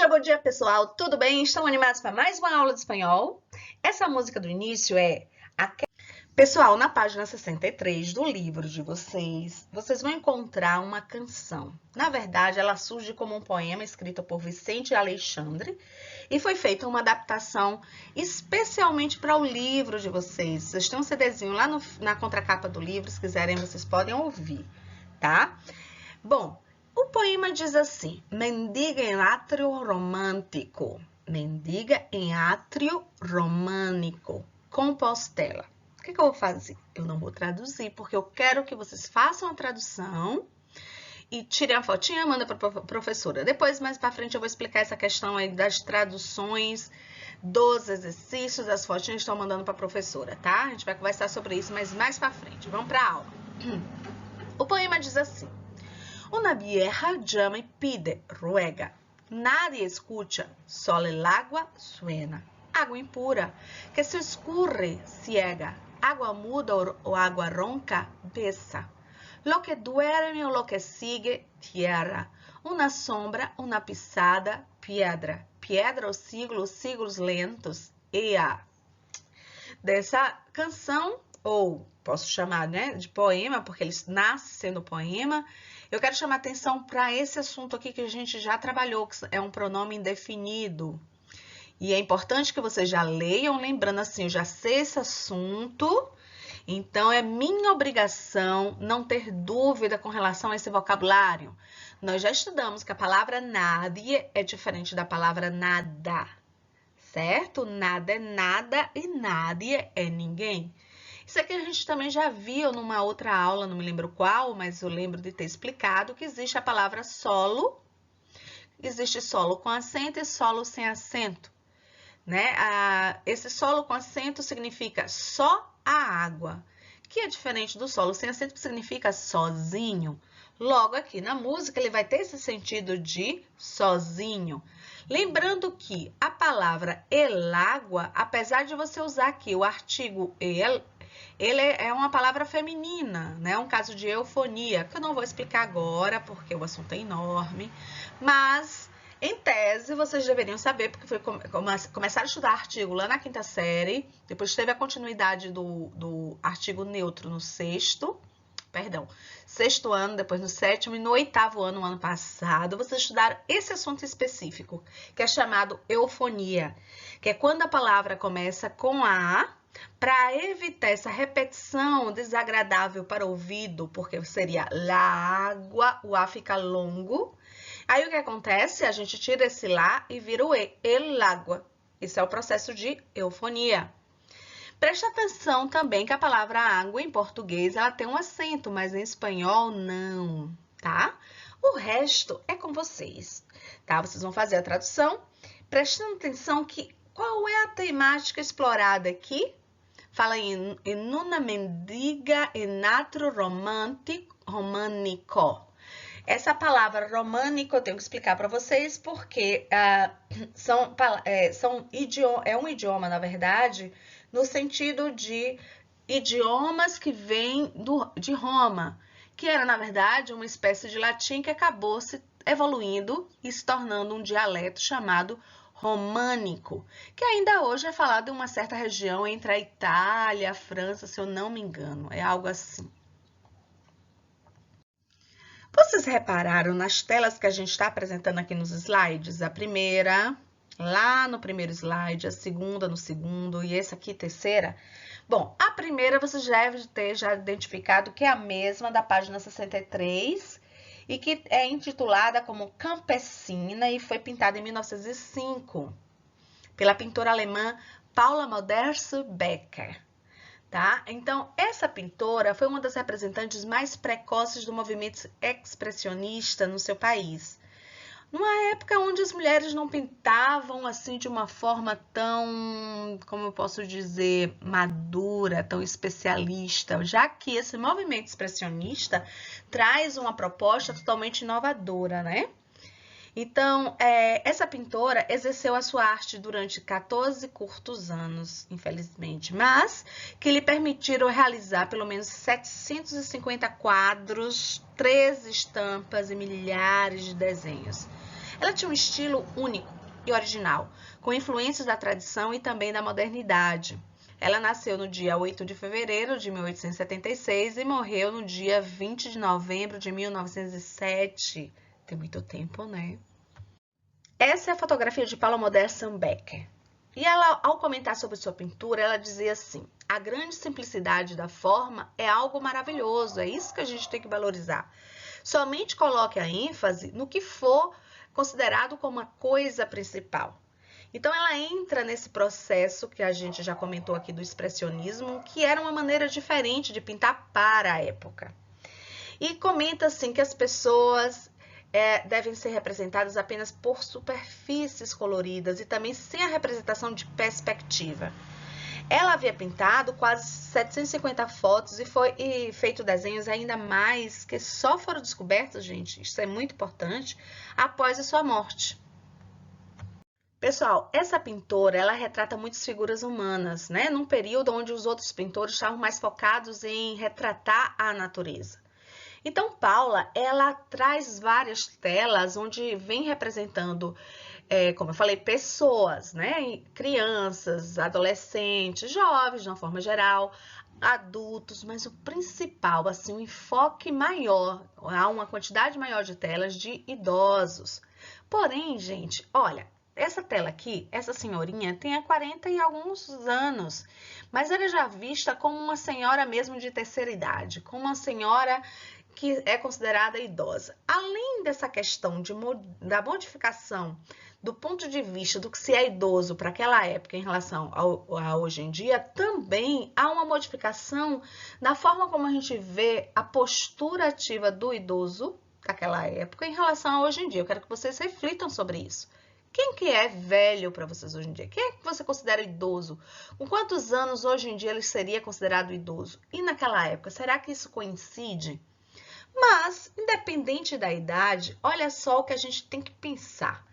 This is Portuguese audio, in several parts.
Bom dia, pessoal. Tudo bem? Estão animados para mais uma aula de espanhol? Essa música do início é... Pessoal, na página 63 do livro de vocês, vocês vão encontrar uma canção. Na verdade, ela surge como um poema escrito por Vicente Aleixandre e foi feita uma adaptação especialmente para o livro de vocês. Vocês têm um CDzinho lá na contracapa do livro, se quiserem, vocês podem ouvir, tá? Bom, o poema diz assim: mendiga em átrio romântico, mendiga em átrio românico, Compostela. O que eu vou fazer? Eu não vou traduzir, porque eu quero que vocês façam a tradução e tirem a fotinha e mandem para a professora. Depois, mais para frente, eu vou explicar essa questão aí das traduções, dos exercícios, as fotinhas estão mandando para a professora, tá? A gente vai conversar sobre isso, mas mais para frente. Vamos para a aula. O poema diz assim: una vieja llama y pide, ruega. Nadie escucha, solo el agua suena. Agua impura, que se escurre, ciega. Agua muda o agua ronca, besa. Lo que duerme o lo que sigue, tierra. Una sombra, una pisada, piedra. Piedra, os siglos lentos, ea. Dessa canção, ou posso chamar, né, de poema, porque ele nasce sendo poema, eu quero chamar atenção para esse assunto aqui que a gente já trabalhou, que é um pronome indefinido. E é importante que vocês já leiam, lembrando assim, eu já sei esse assunto, então é minha obrigação não ter dúvida com relação a esse vocabulário. Nós já estudamos que a palavra nadie é diferente da palavra nada, certo? Nada é nada e nadie é ninguém. Isso aqui a gente também já viu numa outra aula, não me lembro qual, mas eu lembro de ter explicado que existe a palavra solo, existe solo com acento e solo sem acento, né? Esse solo com acento significa só a água, que é diferente do solo sem acento, que significa sozinho. Logo aqui na música ele vai ter esse sentido de sozinho. Lembrando que a palavra el agua, apesar de você usar aqui o artigo el, ele é uma palavra feminina, né? Um caso de eufonia, que eu não vou explicar agora, porque o assunto é enorme, mas em tese vocês deveriam saber, porque foi começar a estudar artigo lá na 5ª série, depois teve a continuidade do artigo neutro no 6º ano, depois no 7º e no 8º ano, ano passado, vocês estudaram esse assunto específico, que é chamado eufonia, que é quando a palavra começa com A, para evitar essa repetição desagradável para o ouvido, porque seria la água, o A fica longo. Aí o que acontece? A gente tira esse lá e vira o E, el água. Isso é o processo de eufonia. Preste atenção também que a palavra água em português ela tem um acento, mas em espanhol não, tá? O resto é com vocês, tá? Vocês vão fazer a tradução, prestando atenção que qual é a temática explorada aqui? Fala em una mendiga en átrio românico. Essa palavra românico eu tenho que explicar para vocês porque é um idioma, na verdade, no sentido de idiomas que vêm de Roma, que era, na verdade, uma espécie de latim que acabou se evoluindo e se tornando um dialeto chamado românico, que ainda hoje é falado em uma certa região entre a Itália e a França, se eu não me engano, é algo assim. Vocês repararam nas telas que a gente está apresentando aqui nos slides? A primeira, lá no primeiro slide, a segunda no segundo e esse aqui, terceira? Bom, a primeira vocês devem ter já identificado que é a mesma da página 63 e que é intitulada como Campesina e foi pintada em 1905 pela pintora alemã Paula Modersohn-Becker. Tá? Então, essa pintora foi uma das representantes mais precoces do movimento expressionista no seu país. Numa época onde as mulheres não pintavam assim de uma forma tão, como eu posso dizer, madura, tão especialista, já que esse movimento expressionista traz uma proposta totalmente inovadora, né? Então, essa pintora exerceu a sua arte durante 14 curtos anos, infelizmente, mas que lhe permitiram realizar pelo menos 750 quadros, 13 estampas e milhares de desenhos. Ela tinha um estilo único, e original, com influências da tradição e também da modernidade. Ela nasceu no dia 8 de fevereiro de 1876 e morreu no dia 20 de novembro de 1907. Tem muito tempo, né? Essa é a fotografia de Paula Modersohn Becker. E ela, ao comentar sobre sua pintura, ela dizia assim: a grande simplicidade da forma é algo maravilhoso, é isso que a gente tem que valorizar. Somente coloque a ênfase no que for considerado como a coisa principal. Então, ela entra nesse processo que a gente já comentou aqui do expressionismo, que era uma maneira diferente de pintar para a época. E comenta assim que as pessoas devem ser representadas apenas por superfícies coloridas e também sem a representação de perspectiva. Ela havia pintado quase 750 fotos e feito desenhos ainda mais que só foram descobertos, gente, isso é muito importante, após a sua morte. Pessoal, essa pintora, ela retrata muitas figuras humanas, né? Num período onde os outros pintores estavam mais focados em retratar a natureza. Então, Paula, ela traz várias telas onde vem representando, como eu falei, pessoas, né? Crianças, adolescentes, jovens, de uma forma geral, adultos, mas o principal, assim, um enfoque maior, há uma quantidade maior de telas de idosos. Porém, gente, olha, essa tela aqui, essa senhorinha tem 40 e alguns anos, mas ela é já vista como uma senhora mesmo de terceira idade, como uma senhora que é considerada idosa. Além dessa questão da modificação do ponto de vista do que se é idoso para aquela época em relação a hoje em dia, também há uma modificação na forma como a gente vê a postura ativa do idoso daquela época em relação a hoje em dia. Eu quero que vocês reflitam sobre isso. Quem que é velho para vocês hoje em dia? Quem é que você considera idoso? Com quantos anos hoje em dia ele seria considerado idoso? E naquela época, será que isso coincide? Mas, independente da idade, olha só o que a gente tem que pensar.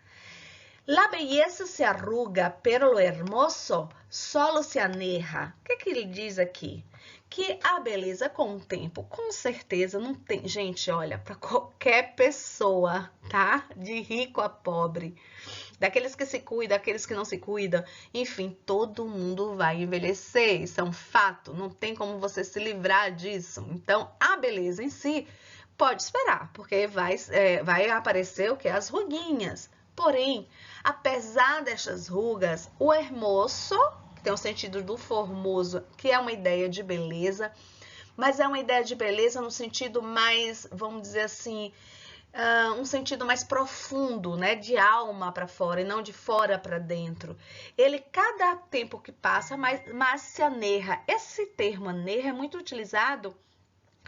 La belleza se arruga, pero lo hermoso solo se aneja. O que ele diz aqui? Que a beleza com o tempo, com certeza, não tem... Gente, olha, para qualquer pessoa, tá? De rico a pobre, daqueles que se cuidam, daqueles que não se cuidam, enfim, todo mundo vai envelhecer, isso é um fato, não tem como você se livrar disso. Então, a beleza em si pode esperar, porque vai aparecer o que? As ruguinhas. Porém, apesar destas rugas, o hermoso, que tem o sentido do formoso, que é uma ideia de beleza, mas é uma ideia de beleza no sentido mais, vamos dizer assim, um sentido mais profundo, né? De alma para fora e não de fora para dentro. Ele, cada tempo que passa, mais se anerra. Esse termo anerra é muito utilizado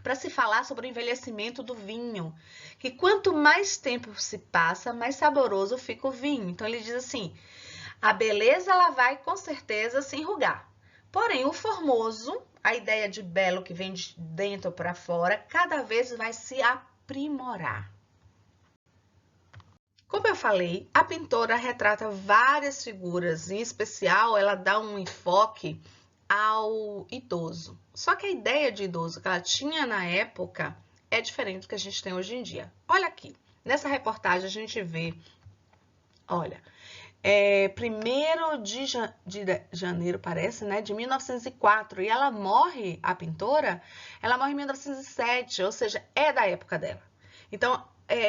para se falar sobre o envelhecimento do vinho, que quanto mais tempo se passa, mais saboroso fica o vinho. Então, ele diz assim, a beleza ela vai com certeza se enrugar. Porém, o formoso, a ideia de belo que vem de dentro para fora, cada vez vai se aprimorar. Como eu falei, a pintora retrata várias figuras, em especial ela dá um enfoque ao idoso. Só que a ideia de idoso que ela tinha na época é diferente do que a gente tem hoje em dia. Olha aqui, nessa reportagem a gente vê, olha, 1º de janeiro, parece, né, de 1904, e ela morre, a pintora, ela morre em 1907, ou seja, é da época dela. Então,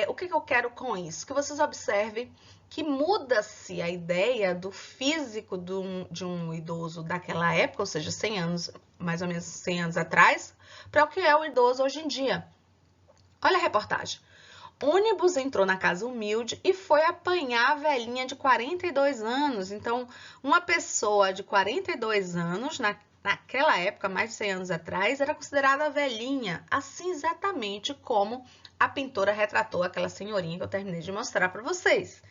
o que eu quero com isso? Que vocês observem que muda-se a ideia do físico de um idoso daquela época, ou seja, 100 anos, mais ou menos 100 anos atrás, para o que é o idoso hoje em dia. Olha a reportagem. Ônibus entrou na casa humilde e foi apanhar a velhinha de 42 anos. Então, uma pessoa de 42 anos, naquela época, mais de 100 anos atrás, era considerada velhinha, assim exatamente como a pintora retratou aquela senhorinha que eu terminei de mostrar para vocês.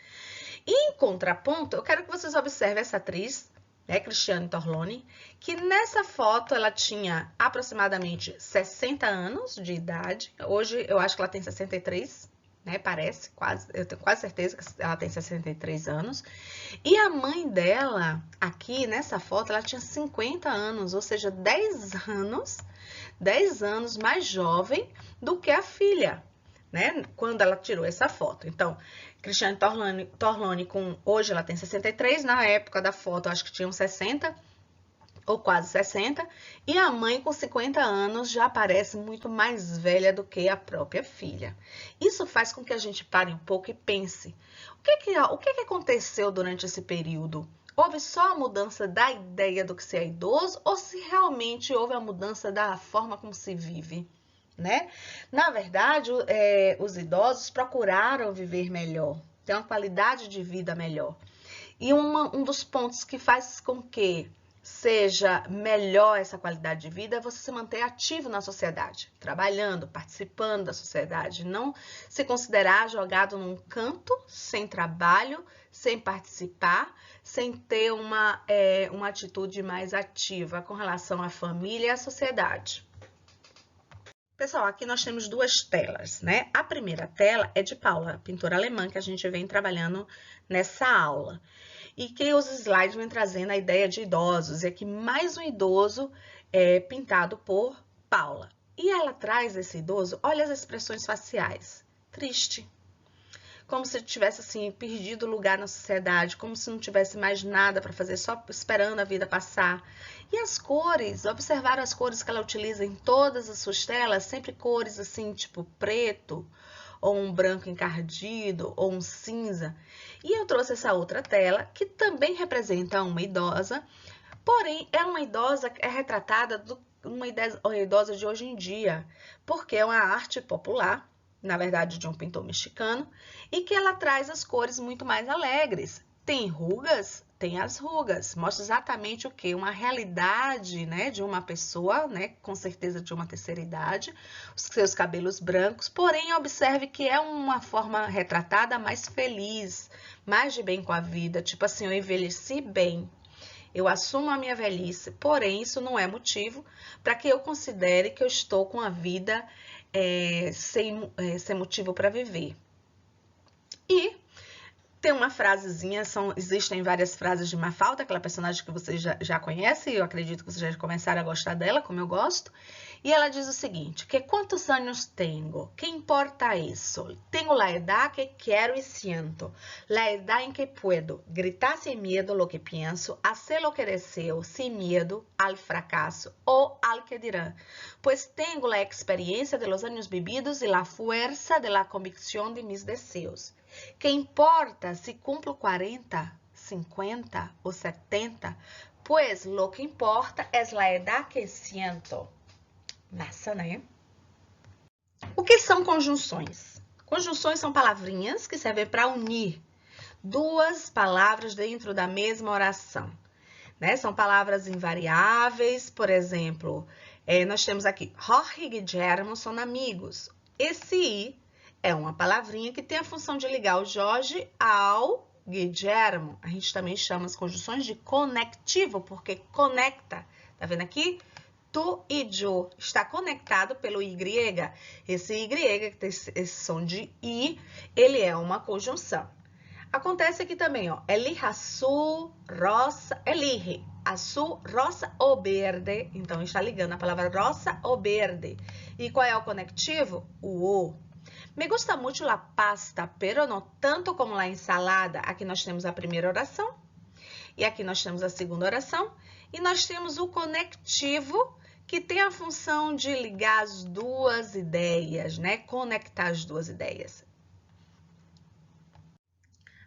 E, em contraponto, eu quero que vocês observem essa atriz, né, Cristiane Torlone, que nessa foto ela tinha aproximadamente 60 anos de idade. Hoje eu acho que ela tem 63, né, parece, quase, eu tenho quase certeza que ela tem 63 anos. E a mãe dela, aqui nessa foto, ela tinha 50 anos, ou seja, 10 anos mais jovem do que a filha. né? Quando ela tirou essa foto. Então, Cristiane Torlone hoje ela tem 63, na época da foto acho que tinham 60 ou quase 60, e a mãe com 50 anos já parece muito mais velha do que a própria filha. Isso faz com que a gente pare um pouco e pense, o que aconteceu durante esse período? Houve só a mudança da ideia do que se é idoso ou se realmente houve a mudança da forma como se vive? Né? Na verdade, os idosos procuraram viver melhor, ter uma qualidade de vida melhor. E um dos pontos que faz com que seja melhor essa qualidade de vida é você se manter ativo na sociedade, trabalhando, participando da sociedade, não se considerar jogado num canto, sem trabalho, sem participar, sem ter uma atitude mais ativa com relação à família e à sociedade. Pessoal, aqui nós temos duas telas, né? A primeira tela é de Paula, pintora alemã, que a gente vem trabalhando nessa aula. E que os slides vêm trazendo a ideia de idosos. E aqui mais um idoso pintado por Paula. E ela traz esse idoso, olha as expressões faciais. Triste. Como se tivesse assim perdido lugar na sociedade, como se não tivesse mais nada para fazer, só esperando a vida passar. E as cores, observaram as cores que ela utiliza em todas as suas telas, sempre cores assim, tipo preto, ou um branco encardido, ou um cinza. E eu trouxe essa outra tela, que também representa uma idosa, porém é uma idosa retratada uma idosa de hoje em dia, porque é uma arte popular, na verdade de um pintor mexicano, e que ela traz as cores muito mais alegres. Tem rugas? Tem as rugas. Mostra exatamente o que? Uma realidade, né, de uma pessoa, né, com certeza de uma terceira idade, os seus cabelos brancos, porém observe que é uma forma retratada mais feliz, mais de bem com a vida, tipo assim, eu envelheci bem. Eu assumo a minha velhice, porém isso não é motivo para que eu considere que eu estou com a vida sem motivo para viver. E tem uma frasezinha, existem várias frases de Mafalda, aquela personagem que vocês já conhecem, eu acredito que vocês já começaram a gostar dela, como eu gosto. E ela diz o seguinte, que quantos anos tenho? Que importa isso? Tenho la edad que quero y siento, la edad en que puedo gritar sin miedo lo que pienso, hacer lo que deseo sin miedo al fracaso o al que dirán, pues tengo la experiencia de los años vividos y la fuerza de la convicción de mis deseos. Que importa se cumplo 40, 50 ou 70? Pues lo que importa es la edad que siento. Massa, né? O que são conjunções? Conjunções são palavrinhas que servem para unir duas palavras dentro da mesma oração, né? São palavras invariáveis, por exemplo, nós temos aqui Jorge e Guillermo são amigos. Esse I é uma palavrinha que tem a função de ligar o Jorge ao Guillermo. A gente também chama as conjunções de conectivo, porque conecta. Tá vendo aqui? Tu e yo está conectado pelo Y. Esse Y, que tem esse som de I, ele é uma conjunção. Acontece aqui também, ó. Elija azul, rosa, elige azul, rosa ou verde. Então, está ligando a palavra rosa ou verde. E qual é o conectivo? O O. Me gusta mucho la pasta, pero no tanto como la ensalada. Aqui nós temos a primeira oração. E aqui nós temos a segunda oração. E nós temos o conectivo, que tem a função de ligar as duas ideias, né? Conectar as duas ideias.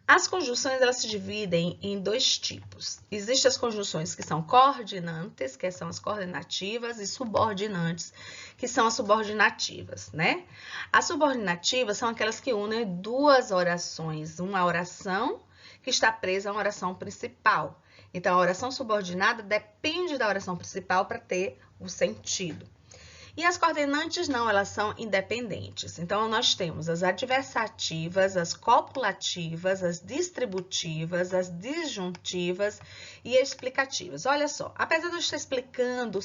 As conjunções, elas se dividem em dois tipos. Existem as conjunções que são coordinantes, que são as coordenativas, e subordinantes, que são as subordinativas, né? As subordinativas são aquelas que unem duas orações, uma oração que está presa a uma oração principal. Então, a oração subordinada depende da oração principal para ter o sentido. E as coordenantes não, elas são independentes. Então, nós temos as adversativas, as copulativas, as distributivas, as disjuntivas e explicativas. Olha só, apesar de eu estar explicando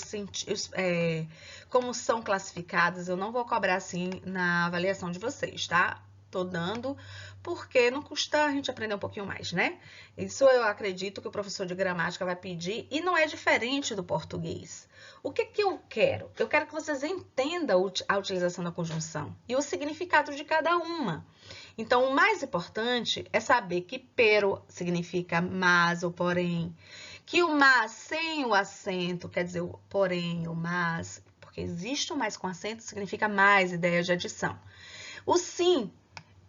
como são classificadas, eu não vou cobrar assim na avaliação de vocês, tá? Tô dando porque não custa a gente aprender um pouquinho mais, né? Isso eu acredito que o professor de gramática vai pedir e não é diferente do português. O que que eu quero? Eu quero que vocês entendam a utilização da conjunção e o significado de cada uma. Então, o mais importante é saber que pero significa mas ou porém, que o mas sem o acento, quer dizer, o porém, o mas, porque existe o mais com acento, significa mais, ideia de adição. O sim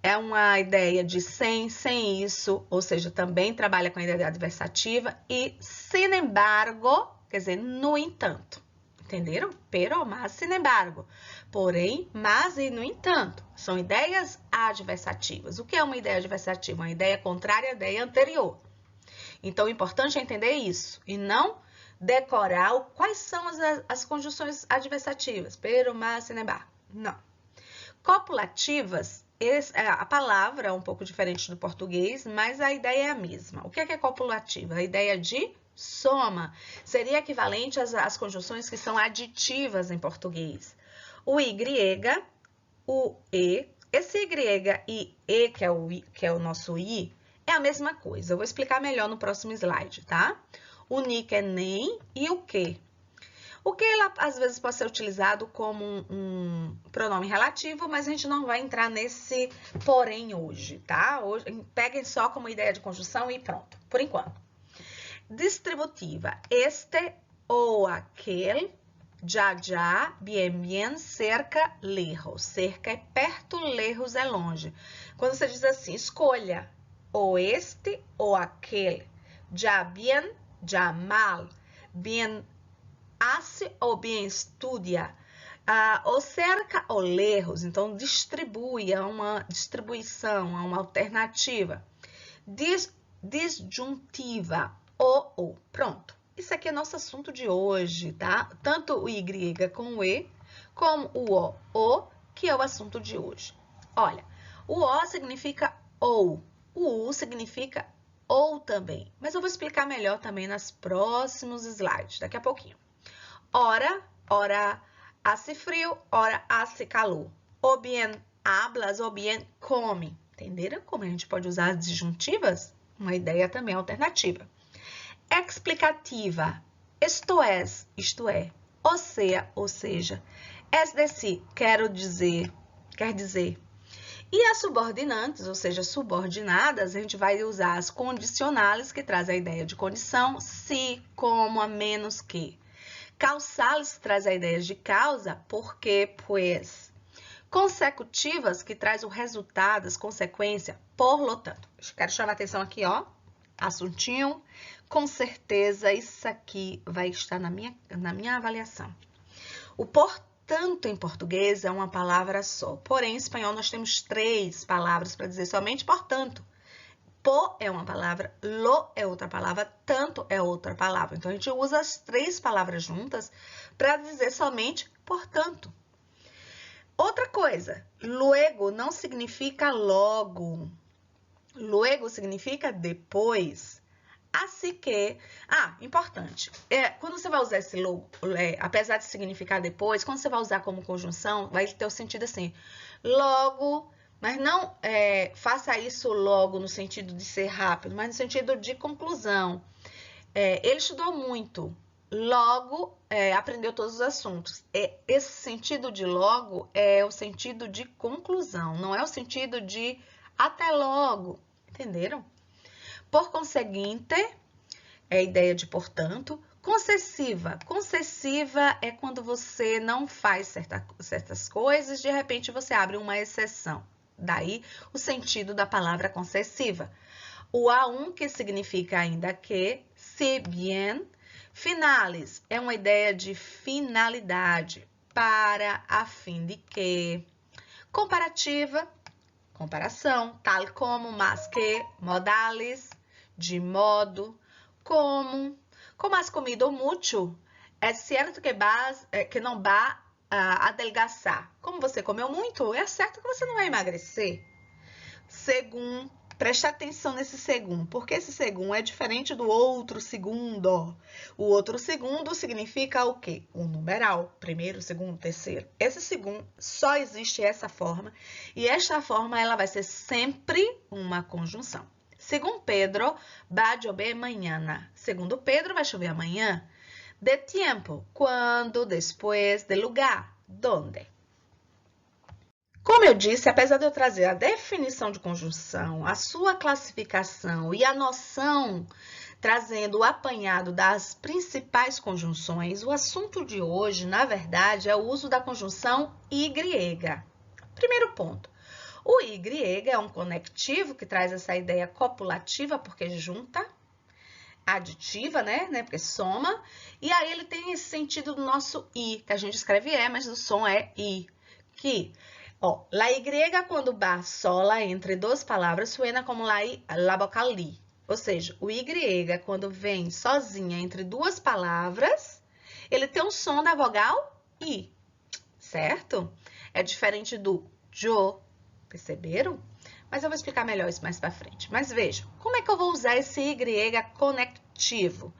é uma ideia de sem isso, ou seja, também trabalha com a ideia adversativa. E sin embargo, quer dizer, no entanto. Entenderam? Pero, mas, sin embargo. Porém, mas e no entanto. São ideias adversativas. O que é uma ideia adversativa? Uma ideia contrária à ideia anterior. Então, o importante é entender isso e não decorar quais são as conjunções adversativas. Pero, mas, sin embargo. Não. Copulativas, a palavra é um pouco diferente do português, mas a ideia é a mesma. O que é copulativa? A ideia de soma. Seria equivalente às conjunções que são aditivas em português. O Y, o E. Esse Y e E, que é o nosso I, é a mesma coisa. Eu vou explicar melhor no próximo slide, tá? O ni, que é nem, e o que. O que ela, às vezes, pode ser utilizado como um pronome relativo, mas a gente não vai entrar nesse porém hoje, tá? Hoje, peguem só como ideia de conjunção e pronto, por enquanto. Distributiva, este ou aquele, já, bien, cerca, lejos. Cerca é perto, lejos é longe. Quando você diz assim, escolha ou este ou aquele, já bien, já mal, bien hace ou bien estudia, ou cerca ou lejos, então distribui, é uma distribuição, é uma alternativa. Disjuntiva, ou. Pronto. Isso aqui é nosso assunto de hoje, tá? Tanto o Y com o E, como o O, que é o assunto de hoje. Olha, o O significa ou, o U significa ou também, mas eu vou explicar melhor também nos próximos slides, daqui a pouquinho. Ora hace frio, ora hace calor. Ou bien hablas, ou bien come. Entenderam como a gente pode usar as disjuntivas? Uma ideia também alternativa. Explicativa, isto é. Ou seja. Es decir, quer dizer. E as subordinantes, ou seja, subordinadas, a gente vai usar as condicionais, que traz a ideia de condição, se, como, a menos que. Causales traz a ideia de causa, porque, pues. Consecutivas, que traz o resultado, as consequências, por lo tanto. Quero chamar a atenção aqui, ó. Assuntinho. Com certeza, isso aqui vai estar na minha avaliação. O portanto em português é uma palavra só. Porém, em espanhol, nós temos 3 palavras para dizer somente portanto. Po é uma palavra, lo é outra palavra, tanto é outra palavra. Então, a gente usa as 3 palavras juntas para dizer somente portanto. Outra coisa, luego não significa logo. Luego significa depois. Assim que, importante, quando você vai usar esse logo, apesar de significar depois, quando você vai usar como conjunção, vai ter o sentido assim, logo. Mas não faça isso logo no sentido de ser rápido, mas no sentido de conclusão. Ele estudou muito, logo aprendeu todos os assuntos. Esse sentido de logo é o sentido de conclusão, não é o sentido de até logo, entenderam? Por conseguinte, é a ideia de portanto. Concessiva. Concessiva é quando você não faz certas coisas, de repente você abre uma exceção. Daí o sentido da palavra concessiva. O A1, que significa ainda que, si bien. Finales é uma ideia de finalidade, para, a fim de que. Comparativa, comparação, tal como, mas que, modales, de modo, como has comido mucho, é certo que não vai adelgaçar. Como você comeu muito, é certo que você não vai emagrecer. Según, Presta atenção nesse segundo, porque esse segundo é diferente do outro segundo. O outro segundo significa o quê? Um numeral. Primeiro, segundo, terceiro. Esse segundo só existe essa forma. E esta forma, ela vai ser sempre uma conjunção. Segundo Pedro, va a llover mañana. Segundo Pedro, vai chover amanhã. De tiempo, quando, después, de lugar, donde. Como eu disse, apesar de eu trazer a definição de conjunção, a sua classificação e a noção trazendo o apanhado das principais conjunções, o assunto de hoje, na verdade, é o uso da conjunção Y. Primeiro ponto. O Y é um conectivo que traz essa ideia copulativa, porque junta, aditiva, né? Porque soma, e aí ele tem esse sentido do nosso I, que a gente escreve mas o som é I, que... la Y quando va sola entre duas palavras suena como la vocal li. Ou seja, o Y quando vem sozinha entre duas palavras, ele tem um som da vogal I, certo? É diferente do jo, perceberam? Mas eu vou explicar melhor isso mais pra frente. Mas vejam, como é que eu vou usar esse Y conectivo?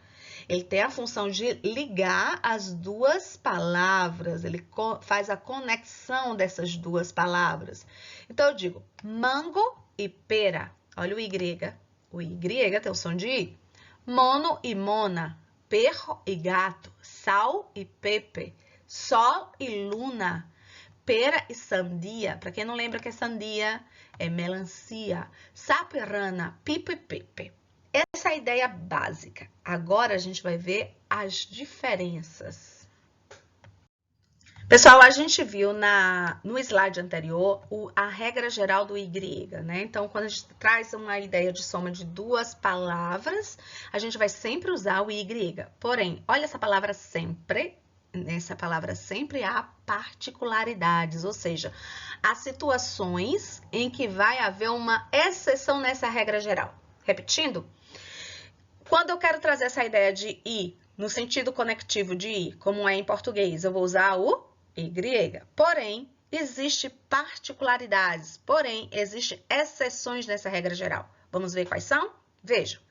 Ele tem a função de ligar as duas palavras, ele faz a conexão dessas duas palavras. Então, eu digo mango e pera. Olha o Y. O Y tem o som de I. Mono e mona. Perro e gato. Sal e pepe. Sol e luna. Pera e sandia. Para quem não lembra que é sandia, é melancia. Sapo e rana. Pipo e pepe. Essa é a ideia básica. Agora a gente vai ver as diferenças. Pessoal, a gente viu no slide anterior a regra geral do Y, né? Então, quando a gente traz uma ideia de soma de duas palavras, a gente vai sempre usar o Y. Porém, olha essa palavra sempre. Nessa palavra sempre há particularidades, ou seja, há situações em que vai haver uma exceção nessa regra geral. Repetindo, quando eu quero trazer essa ideia de I, no sentido conectivo de I, como é em português, eu vou usar o Y. Porém, existem particularidades, porém, existem exceções nessa regra geral. Vamos ver quais são? Vejam.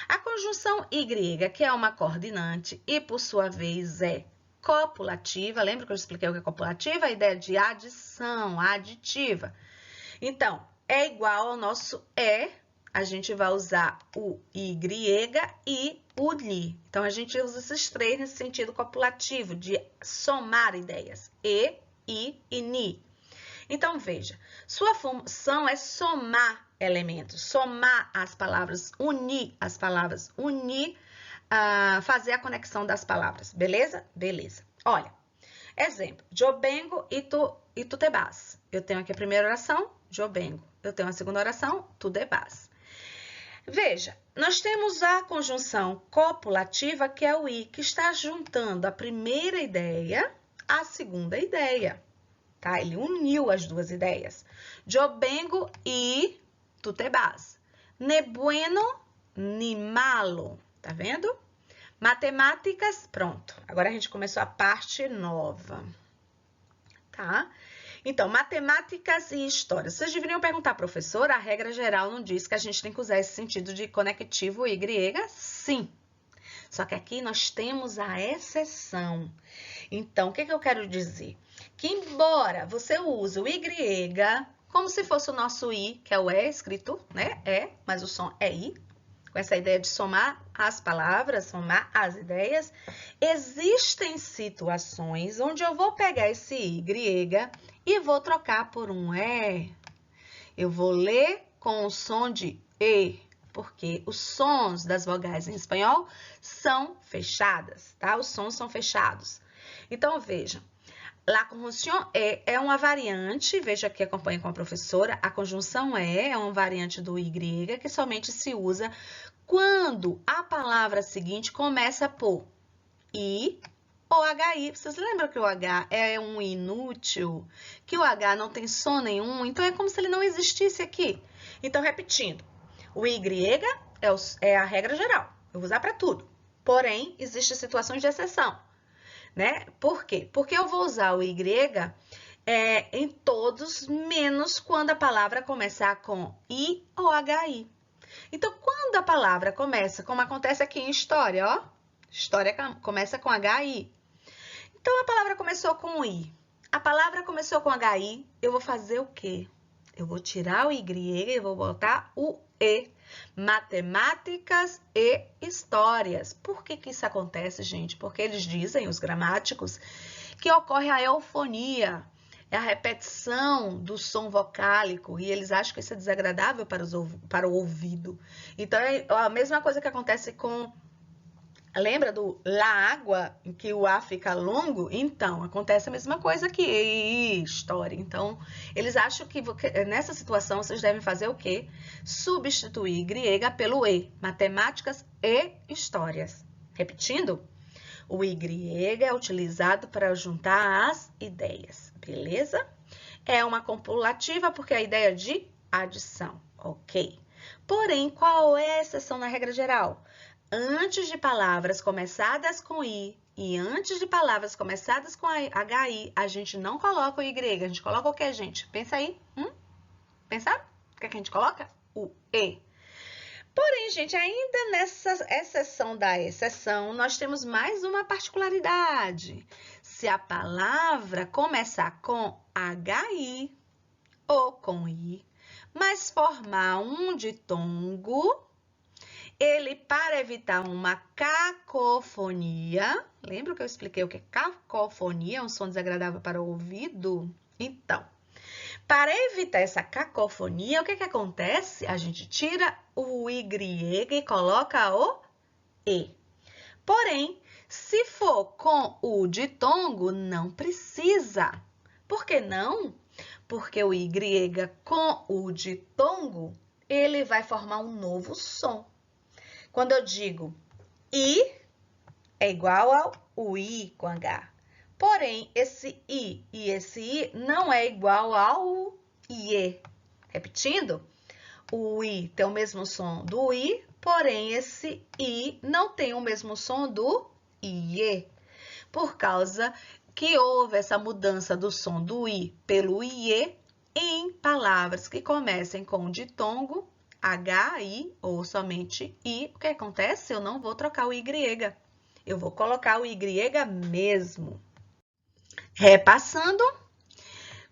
A conjunção Y, que é uma coordenante e, por sua vez, é copulativa. Lembra que eu expliquei o que é copulativa? A ideia de adição, aditiva. Então, é igual ao nosso a gente vai usar o Y e o li. Então, a gente usa esses três nesse sentido copulativo, de somar ideias. E, I e ni. Então, veja, sua função é somar elementos, somar as palavras, unir as palavras, fazer a conexão das palavras, beleza? Beleza. Olha, exemplo, yo vengo e tu te vas. Eu tenho aqui a primeira oração, yo vengo. Eu tenho a segunda oração, tu te vas. Veja, nós temos a conjunção copulativa, que é o I, que está juntando a primeira ideia à segunda ideia, tá? Ele uniu as duas ideias. Yo vengo e tu te vas. Ni bueno, ni malo, tá vendo? Matemáticas, pronto. Agora a gente começou a parte nova, tá? Então, matemáticas e história. Vocês deveriam perguntar, professora, a regra geral não diz que a gente tem que usar esse sentido de conectivo Y? Sim. Só que aqui nós temos a exceção. Então, o que eu quero dizer? Que embora você use o Y como se fosse o nosso I, que é o E escrito, né? Mas o som é I. Com essa ideia de somar as palavras, somar as ideias, existem situações onde eu vou pegar esse Y e vou trocar por um E. Eu vou ler com o som de E, porque os sons das vogais em espanhol são fechadas, tá? Os sons são fechados. Então, vejam. La conjunção é uma variante, veja aqui, acompanha com a professora, a conjunção é uma variante do Y que somente se usa quando a palavra seguinte começa por I ou HI. Vocês lembram que o H é um inútil? Que o H não tem som nenhum? Então, é como se ele não existisse aqui. Então, repetindo, o Y é a regra geral. Eu vou usar para tudo. Porém, existem situações de exceção. Né? Por quê? Porque eu vou usar o Y em todos, menos quando a palavra começar com I ou HI. Então, quando a palavra começa, como acontece aqui em história, ó. História começa com HI. Então, a palavra começou com I. A palavra começou com HI, eu vou fazer o quê? Eu vou tirar o Y e vou botar o E. Matemáticas e histórias. Por que que isso acontece, gente? Porque eles dizem, os gramáticos, que ocorre a eufonia, é a repetição do som vocálico, e eles acham que isso é desagradável para o ouvido. Então, é a mesma coisa que acontece com... Lembra do la água, em que o A fica longo? Então, acontece a mesma coisa aqui, história. Então, eles acham que nessa situação vocês devem fazer o quê? Substituir Y pelo E, matemáticas e histórias. Repetindo, o Y é utilizado para juntar as ideias, beleza? É uma copulativa porque é a ideia de adição, ok? Porém, qual é a exceção na regra geral? Antes de palavras começadas com I e antes de palavras começadas com HI, a gente não coloca o Y, a gente coloca o que, gente? Pensa aí. Pensaram? O que a gente coloca? O E. Porém, gente, ainda nessa exceção da exceção, nós temos mais uma particularidade. Se a palavra começar com HI ou com I, mas formar um ditongo, ele, para evitar uma cacofonia, lembra que eu expliquei o que é cacofonia? É um som desagradável para o ouvido? Então, para evitar essa cacofonia, o que que acontece? A gente tira o Y e coloca o E. Porém, se for com o ditongo, não precisa. Por que não? Porque o Y com o ditongo, ele vai formar um novo som. Quando eu digo I, é igual ao I com H. Porém, esse I e esse I não é igual ao IE. Repetindo, o I tem o mesmo som do I, porém, esse I não tem o mesmo som do IE. Por causa que houve essa mudança do som do I pelo IE em palavras que comecem com ditongo, HI ou somente I, o que acontece? Eu não vou trocar o Y. Eu vou colocar o Y mesmo. Repassando,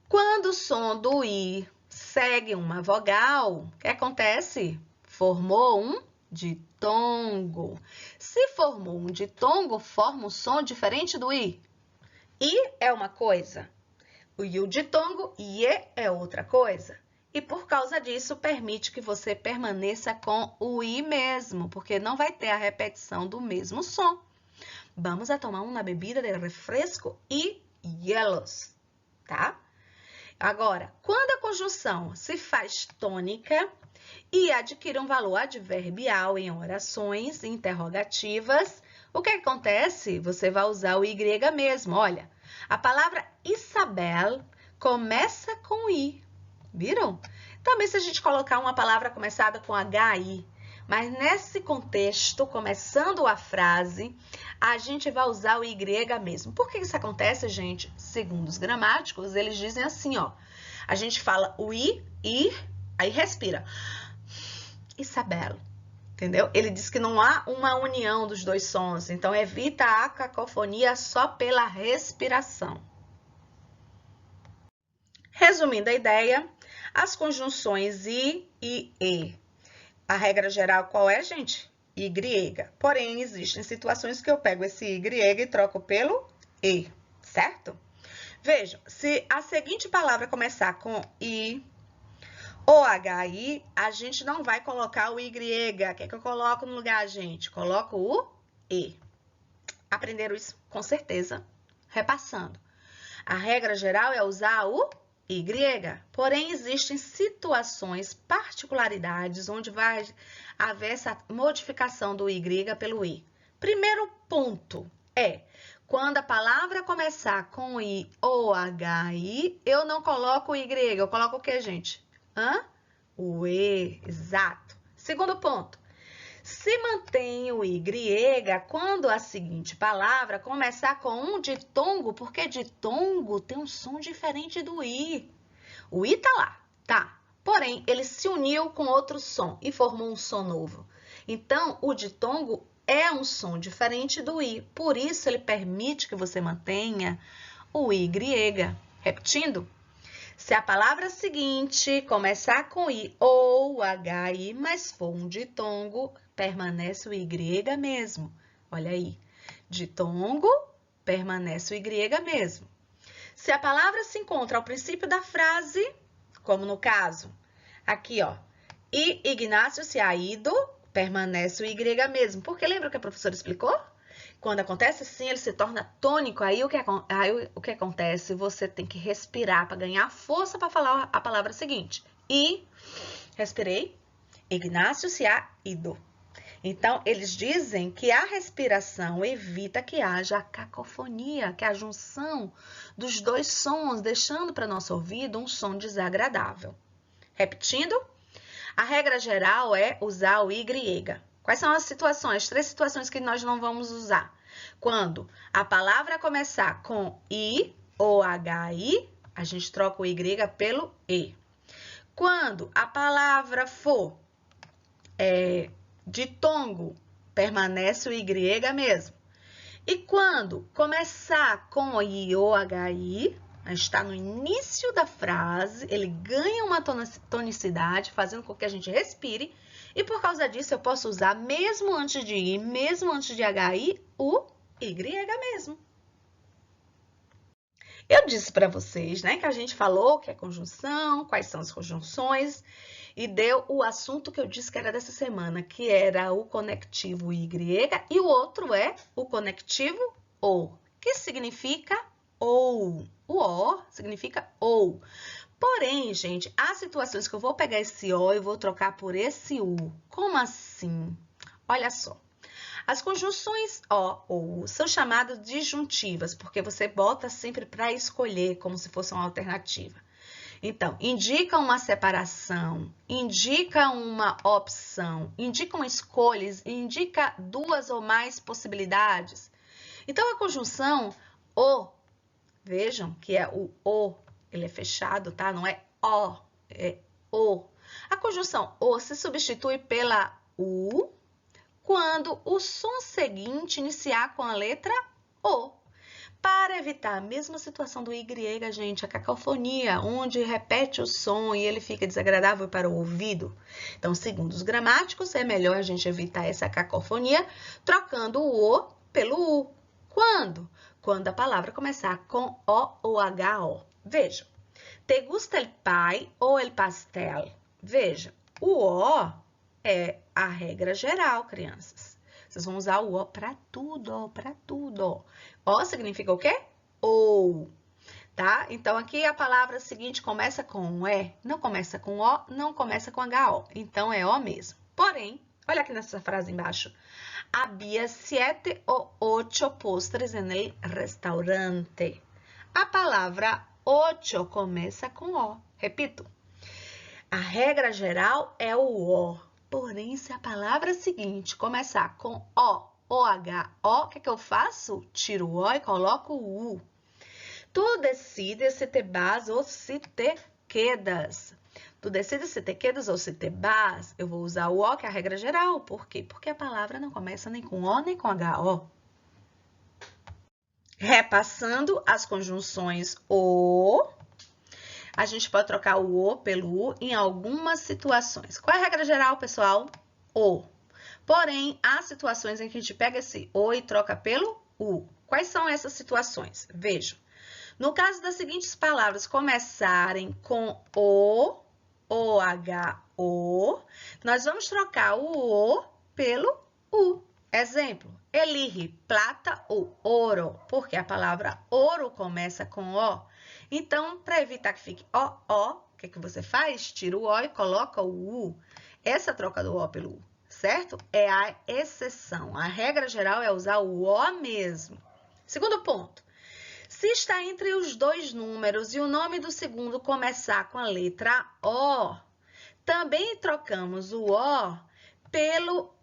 quando o som do I segue uma vogal, o que acontece? Formou um ditongo. Se formou um ditongo, forma um som diferente do I. I é uma coisa, o ditongo IE é outra coisa. E por causa disso, permite que você permaneça com o I mesmo, porque não vai ter a repetição do mesmo som. Vamos a tomar uma bebida de refresco e hielos, tá? Agora, quando a conjunção se faz tônica e adquire um valor adverbial em orações interrogativas, o que acontece? Você vai usar o Y mesmo. Olha, a palavra Isabel começa com I. Viram? Também se a gente colocar uma palavra começada com HI, mas nesse contexto, começando a frase, a gente vai usar o Y mesmo. Por que isso acontece, gente? Segundo os gramáticos, eles dizem assim, ó. A gente fala o I, aí respira. Isabel. Entendeu? Ele diz que não há uma união dos dois sons, então evita a cacofonia só pela respiração. Resumindo a ideia, as conjunções I e E. A regra geral qual é, gente? Y. Porém, existem situações que eu pego esse Y e troco pelo E, certo? Vejam, se a seguinte palavra começar com I ou HI, a gente não vai colocar o Y. O que é que eu coloco no lugar, gente? Coloco o E. Aprenderam isso? Com certeza. Repassando. A regra geral é usar o Y. Porém, existem situações, particularidades, onde vai haver essa modificação do Y pelo I. Primeiro ponto é, quando a palavra começar com I ou HI, eu não coloco o Y, eu coloco o que, gente? O E, exato. Segundo ponto, Se mantém o Y quando a seguinte palavra começar com um ditongo, porque ditongo tem um som diferente do I. O I tá lá, tá? Porém, ele se uniu com outro som e formou um som novo. Então, o ditongo é um som diferente do I. Por isso, ele permite que você mantenha o Y. Repetindo. Se a palavra seguinte começar com I ou HI, mas for um ditongo, permanece o Y mesmo. Olha aí. Ditongo, permanece o Y mesmo. Se a palavra se encontra ao princípio da frase, como no caso, aqui, ó. E Ignácio se ha ido, permanece o Y mesmo. Porque lembra o que a professora explicou? Quando acontece assim, ele se torna tônico. Aí o que acontece? Você tem que respirar para ganhar força para falar a palavra seguinte. E, respirei, Ignácio se ha ido. Então, eles dizem que a respiração evita que haja cacofonia, que é a junção dos dois sons, deixando para nosso ouvido um som desagradável. Repetindo, a regra geral é usar o Y. Quais são as situações? 3 situações que nós não vamos usar. Quando a palavra começar com I ou HI, a gente troca o Y pelo E. Quando a palavra for ditongo, permanece o Y mesmo. E quando começar com I ou HI, está no início da frase, ele ganha uma tonicidade, fazendo com que a gente respire. E por causa disso, eu posso usar, mesmo antes de I, mesmo antes de HI, o Y mesmo. Eu disse para vocês, né, que a gente falou que é conjunção, quais são as conjunções, e deu o assunto que eu disse que era dessa semana, que era o conectivo Y, e o outro é o conectivo OU, que significa ou. O O significa ou. Porém, gente, há situações que eu vou pegar esse O e vou trocar por esse U. Como assim? Olha só. As conjunções O ou U são chamadas disjuntivas, porque você bota sempre para escolher, como se fosse uma alternativa. Então, indica uma separação, indica uma opção, indica uma escolha, indica 2 ou mais possibilidades. Então, a conjunção O, vejam que é o O, ele é fechado, tá? Não é O, é O. A conjunção O se substitui pela U quando o som seguinte iniciar com a letra O. Para evitar a mesma situação do Y, gente, a cacofonia, onde repete o som e ele fica desagradável para o ouvido. Então, segundo os gramáticos, é melhor a gente evitar essa cacofonia trocando o O pelo U. Quando? Quando a palavra começar com O ou HO. Veja, te gusta el pie ou el pastel? Veja, o O é a regra geral, crianças. Vocês vão usar o O para tudo, para tudo. O significa o quê? Ou, tá? Então, aqui a palavra seguinte começa com E, não começa com O, não começa com HO. Então, é O mesmo. Porém, olha aqui nessa frase embaixo. Había 7 o 8 postres en el restaurante. A palavra 8 começa com O. Repito. A regra geral é o O. Porém, se a palavra seguinte começar com O, OH, O, o que eu faço? Tiro o O e coloco o U. Tu decides se te vas ou se te quedas. Tu decides se te quedas ou se te vas. Eu vou usar o O, que é a regra geral. Por quê? Porque a palavra não começa nem com O, nem com HO. Repassando as conjunções O, a gente pode trocar o O pelo U em algumas situações. Qual é a regra geral, pessoal? O. Porém, há situações em que a gente pega esse O e troca pelo U. Quais são essas situações? Vejam. No caso das seguintes palavras começarem com O, OHO, nós vamos trocar o O pelo U. Exemplo, elige plata ou ouro, porque a palavra ouro começa com O. Então, para evitar que fique o que você faz? Tira o O e coloca o U. Essa troca do O pelo U, certo? É a exceção. A regra geral é usar o O mesmo. Segundo ponto. Se está entre os dois números e o nome do segundo começar com a letra O, também trocamos o O pelo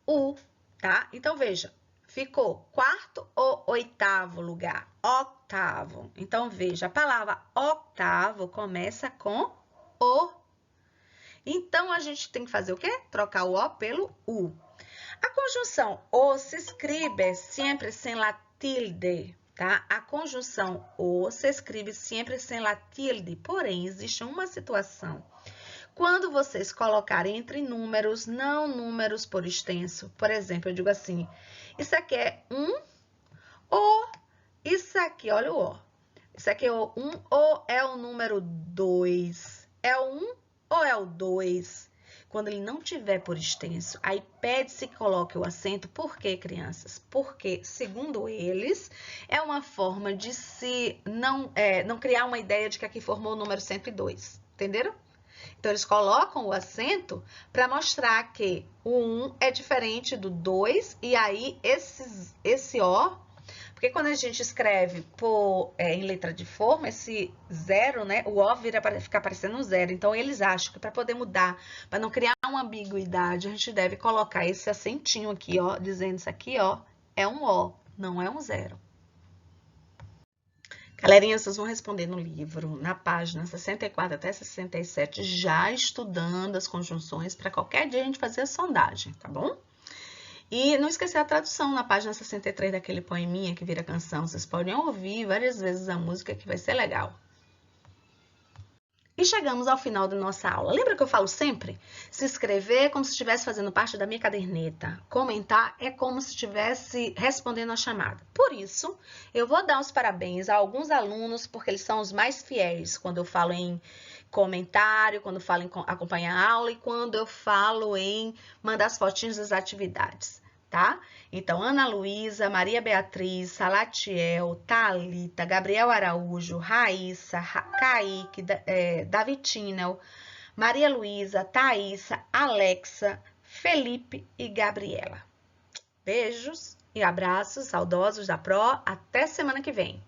U, tá? Então, veja, ficou quarto ou oitavo lugar? Octavo. Então, veja, a palavra octavo começa com O. Então, a gente tem que fazer o quê? Trocar o O pelo U. A conjunção O se escreve sempre sem la tilde, tá? A conjunção O se escreve sempre sem la tilde, porém, existe uma situação. Quando vocês colocarem entre números, não números por extenso, por exemplo, eu digo assim, isso aqui é um O, isso aqui, olha o O. Isso aqui é o 1 ou é o número 2? É o 1 ou é o 2? Quando ele não tiver por extenso, aí pede-se que coloque o acento. Por quê, crianças? Porque, segundo eles, é uma forma de se não criar uma ideia de que aqui formou o número 102. Entenderam? Então, eles colocam o acento para mostrar que o 1 é diferente do 2, e aí esse O, porque quando a gente escreve em letra de forma, esse 0, né, o O fica parecendo um 0. Então, eles acham que para poder mudar, para não criar uma ambiguidade, a gente deve colocar esse acentinho aqui, ó, dizendo isso aqui, ó, é um O, não é um 0. Galerinha, vocês vão responder no livro, na página 64 até 67, já estudando as conjunções, para qualquer dia a gente fazer a sondagem, tá bom? E não esquecer a tradução na página 63 daquele poeminha que vira canção. Vocês podem ouvir várias vezes a música que vai ser legal. E chegamos ao final da nossa aula. Lembra que eu falo sempre? Se inscrever é como se estivesse fazendo parte da minha caderneta. Comentar é como se estivesse respondendo a chamada. Por isso, eu vou dar os parabéns a alguns alunos, porque eles são os mais fiéis quando eu falo em comentário, quando eu falo em acompanhar a aula e quando eu falo em mandar as fotinhas das atividades. Tá? Então, Ana Luísa, Maria Beatriz, Salatiel, Thalita, Gabriel Araújo, Raíssa, Kaique, Davitinel, Maria Luísa, Thaísa, Alexa, Felipe e Gabriela. Beijos e abraços saudosos da Pro. Até semana que vem.